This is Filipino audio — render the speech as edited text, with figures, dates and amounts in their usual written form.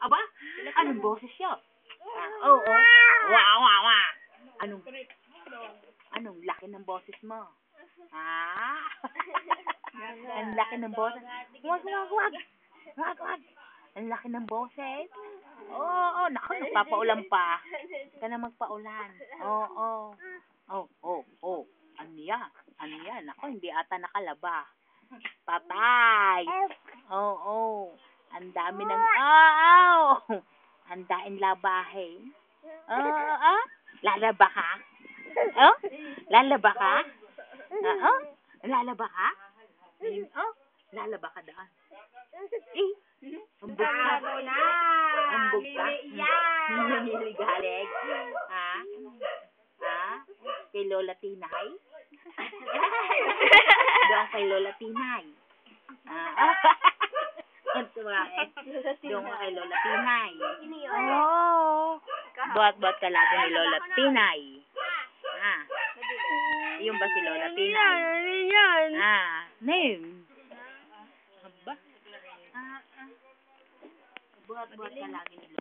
Aba, anong boses siya? Oo. Wow, wow, wow. Anong laki ng boses mo? Ang laki ng boses. Wag. Ang laki ng boses. Oo, naku, nagpapaulan pa. Ka na magpaulan. Oo. Oh. Ano yan? Naku, hindi ata nakalaba. Patay. Oo. Ang dami ng... Ang daing labahe. Lalaba ka? Lalaba ka? Lalaba ka? Lalaba ka daan. Ambog ka. Ambog ka. Niligalig. Kay Lola Tinay? Doon kay Lola Tinay. Doon kay Lola Tinay. Buhat ka lagi ni Lola Tinay. Yung ba si Lola Tinay? Name. Aba. Buhat ka lagi ni Lola.